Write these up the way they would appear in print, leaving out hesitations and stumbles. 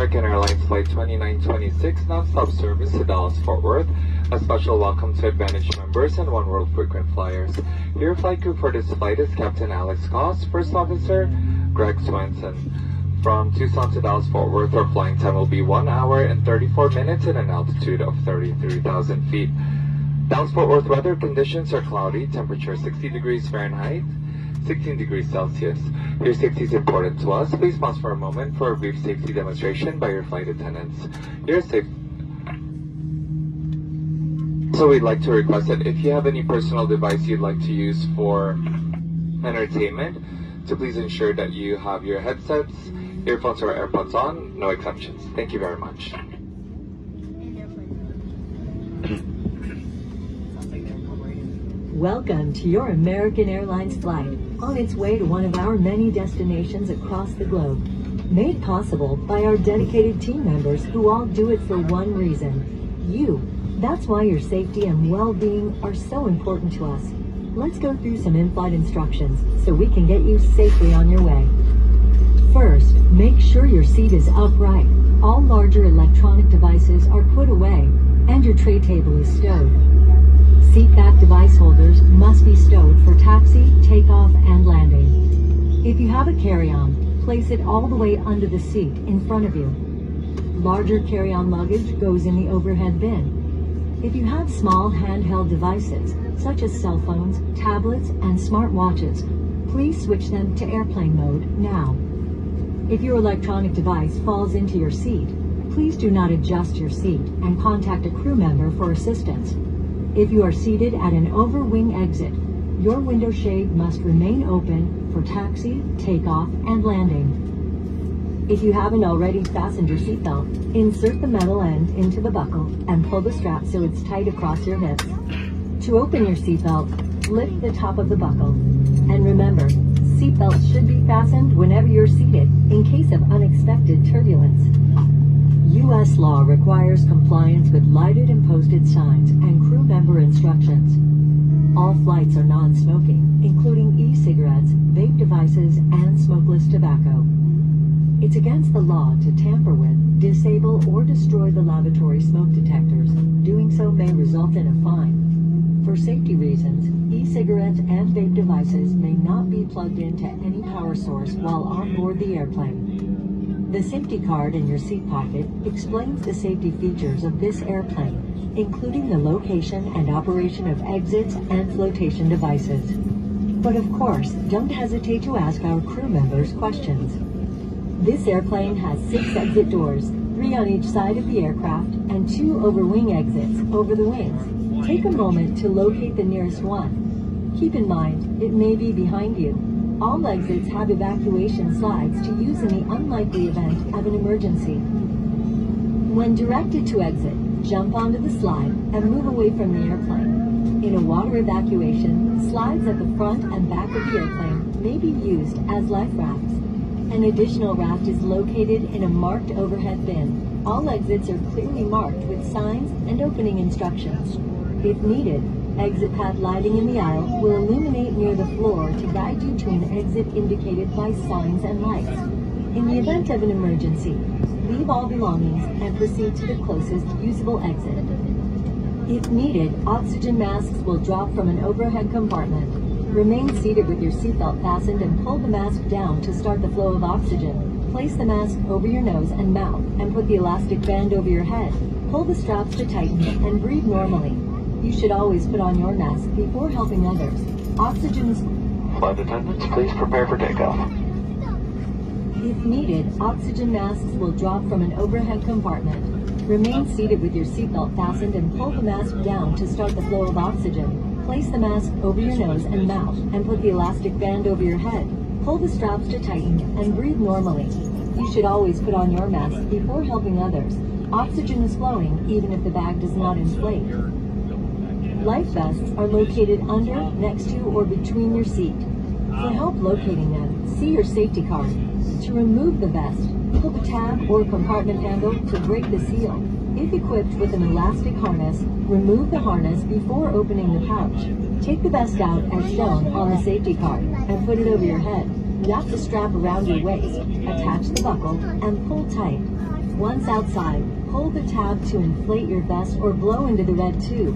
American Airlines Flight 2926 non-stop service to Dallas-Fort Worth. A special welcome to Advantage members and One World frequent flyers. Your flight crew for this flight is Captain Alex Goss, First Officer Greg Swenson. From Tucson to Dallas-Fort Worth, our flying time will be 1 hour and 34 minutes at an altitude of 33,000 feet. Dallas-Fort Worth weather conditions are cloudy, temperature 60 degrees Fahrenheit, 16 degrees Celsius. Your safety is important to us. Please pause for a moment for a brief safety demonstration by your flight attendants. You're safe. So we'd like to request that if you have any personal device you'd like to use for entertainment, to please ensure that you have your headsets, earphones or AirPods on, no exceptions. Thank you very much. Welcome to your American Airlines flight on its way to one of our many destinations across the globe. Made possible by our dedicated team members who all do it for one reason, you. That's why your safety and well-being are so important to us. Let's go through some in-flight instructions so we can get you safely on your way. First, make sure your seat is upright. All larger electronic devices are put away and your tray table is stowed. Seat back device holders must be stowed for taxi, takeoff, and landing. If you have a carry-on, place it all the way under the seat in front of you. Larger carry-on luggage goes in the overhead bin. If you have small handheld devices, such as cell phones, tablets, and smartwatches, please switch them to airplane mode now. If your electronic device falls into your seat, please do not adjust your seat and contact a crew member for assistance. If you are seated at an over-wing exit, your window shade must remain open for taxi, takeoff, and landing. If you haven't already fastened your seatbelt, insert the metal end into the buckle and pull the strap so it's tight across your hips. To open your seatbelt, lift the top of the buckle. And remember, seatbelts should be fastened whenever you're seated in case of unexpected turbulence. U.S. law requires compliance with lighted and posted signs and crew member instructions. All flights are non-smoking, including e-cigarettes, vape devices, and smokeless tobacco. It's against the law to tamper with, disable, or destroy the lavatory smoke detectors. Doing so may result in a fine. For safety reasons, e-cigarettes and vape devices may not be plugged into any power source while on board the airplane. The safety card in your seat pocket explains the safety features of this airplane, including the location and operation of exits and flotation devices. But of course, don't hesitate to ask our crew members questions. This airplane has 6 exit doors, 3 on each side of the aircraft, and 2 over-wing exits over the wings. Take a moment to locate the nearest one. Keep in mind, it may be behind you. All exits have evacuation slides to use in the unlikely event of an emergency. When directed to exit, jump onto the slide and move away from the airplane. In a water evacuation, slides at the front and back of the airplane may be used as life rafts. An additional raft is located in a marked overhead bin. All exits are clearly marked with signs and opening instructions. If needed, exit path lighting in the aisle will illuminate near the floor to guide you to an exit indicated by signs and lights. In the event of an emergency, leave all belongings and proceed to the closest usable exit. If needed, oxygen masks will drop from an overhead compartment. Remain seated with your seatbelt fastened and pull the mask down to start the flow of oxygen. Place the mask over your nose and mouth and put the elastic band over your head. Pull the straps to tighten and breathe normally. You should always put on your mask before helping others. Oxygen is... Flight attendants, please prepare for takeoff. If needed, oxygen masks will drop from an overhead compartment. Remain seated with your seatbelt fastened and pull the mask down to start the flow of oxygen. Place the mask over your nose and mouth and put the elastic band over your head. Pull the straps to tighten and breathe normally. You should always put on your mask before helping others. Oxygen is flowing even if the bag does not inflate. Life vests are located under, next to, or between your seat. For help locating them, see your safety card. To remove the vest, pull the tab or compartment handle to break the seal. If equipped with an elastic harness, remove the harness before opening the pouch. Take the vest out as shown on the safety card and put it over your head. Wrap the strap around your waist, attach the buckle, and pull tight. Once outside, hold the tab to inflate your vest or blow into the red tube.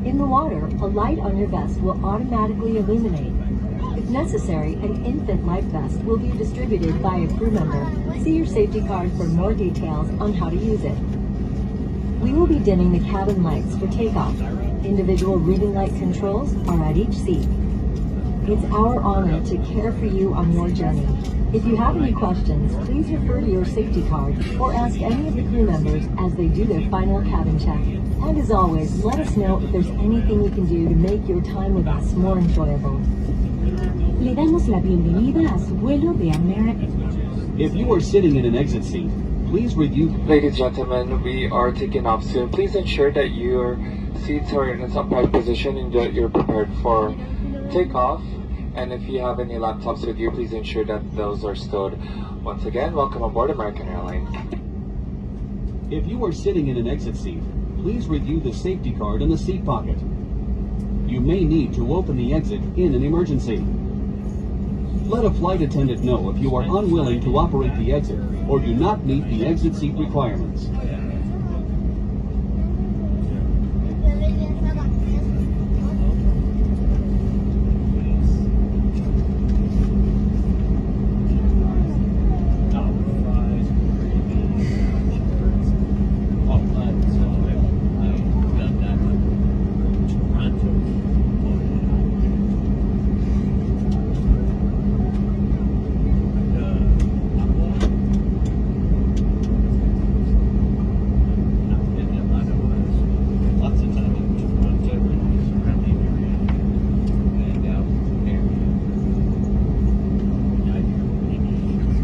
In the water, a light on your vest will automatically illuminate. If necessary, an infant life vest will be distributed by a crew member. See your safety card for more details on how to use it. We will be dimming the cabin lights for takeoff. Individual reading light controls are at each seat. It's our honor to care for you on your journey. If you have any questions, please refer to your safety card or ask any of the crew members as they do their final cabin check. And as always, let us know if there's anything we can do to make your time with us more enjoyable. Le damos la bienvenida a su vuelo de American. If you are sitting in an exit seat, please review. Ladies and gentlemen, we are taking off soon. Please ensure that your seats are in a upright position and that you're prepared for takeoff. And if you have any laptops with you, please ensure that those are stowed. Once again, welcome aboard American Airlines. If you are sitting in an exit seat, please review the safety card in the seat pocket. You may need to open the exit in an emergency. Let a flight attendant know if you are unwilling to operate the exit or do not meet the exit seat requirements.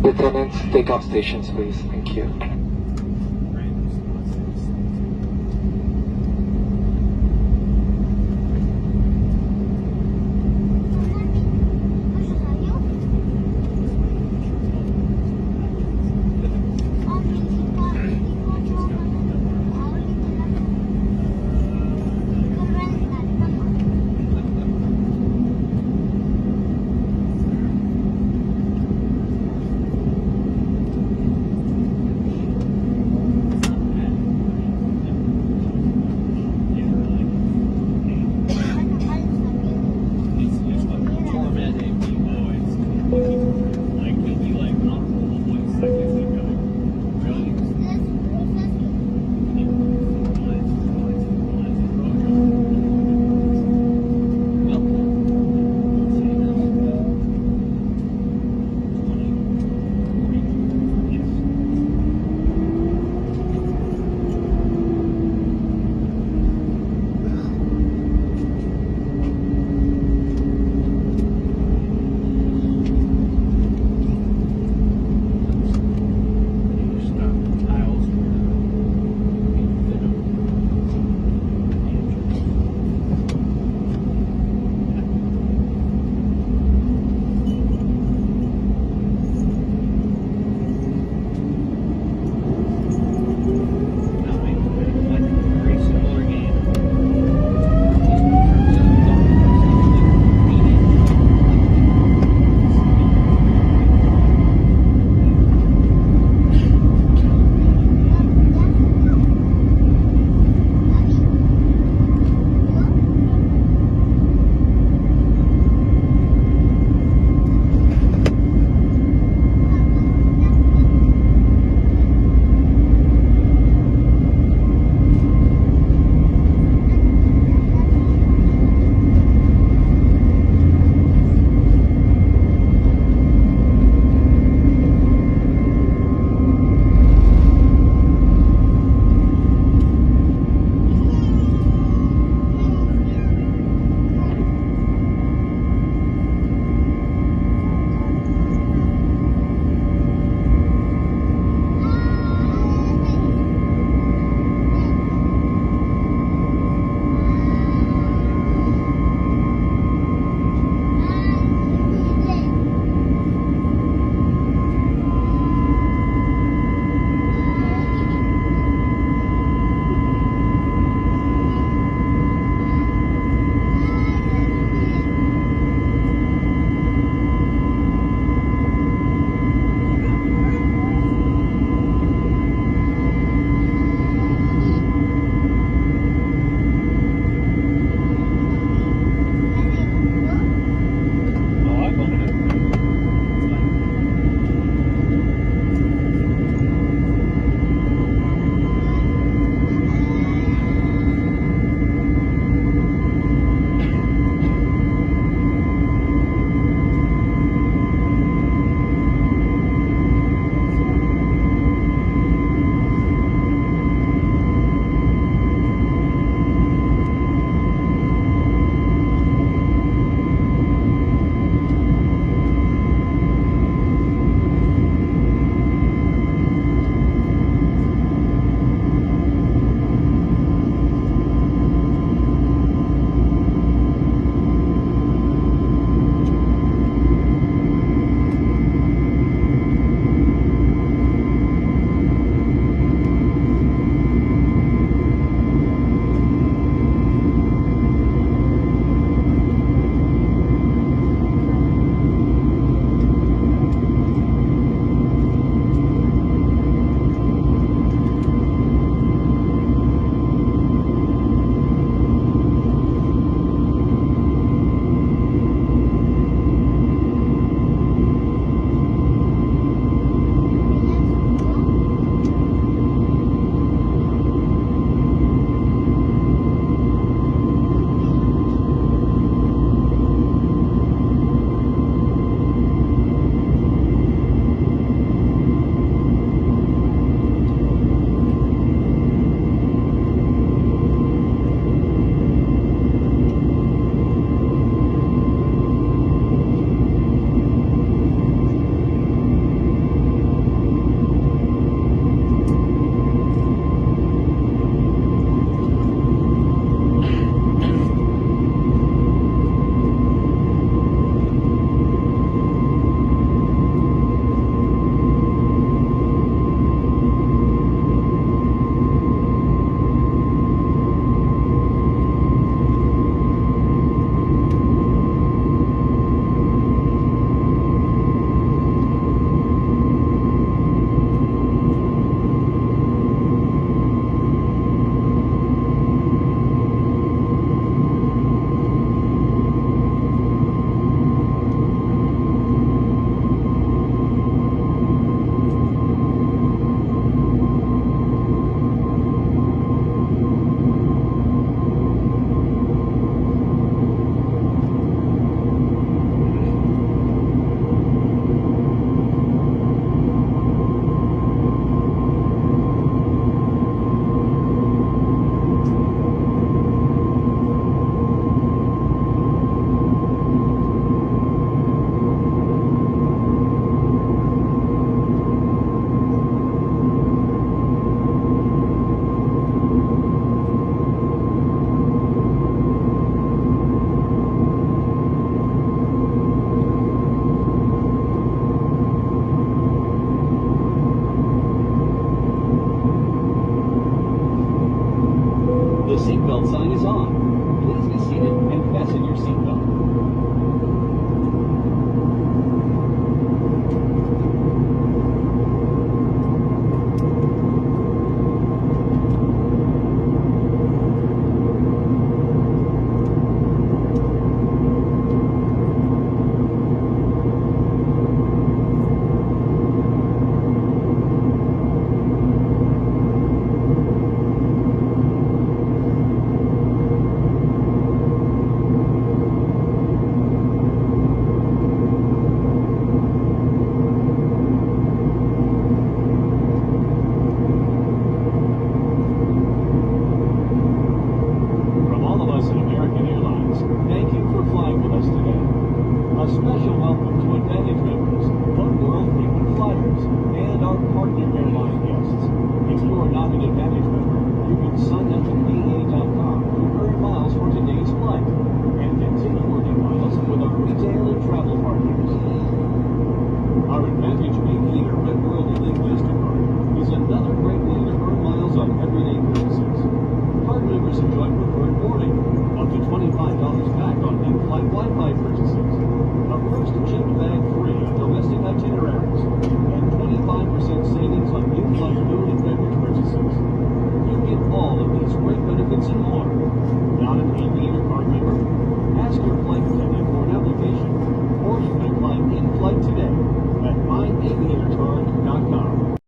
Lieutenants, takeoff stations, please. Thank you.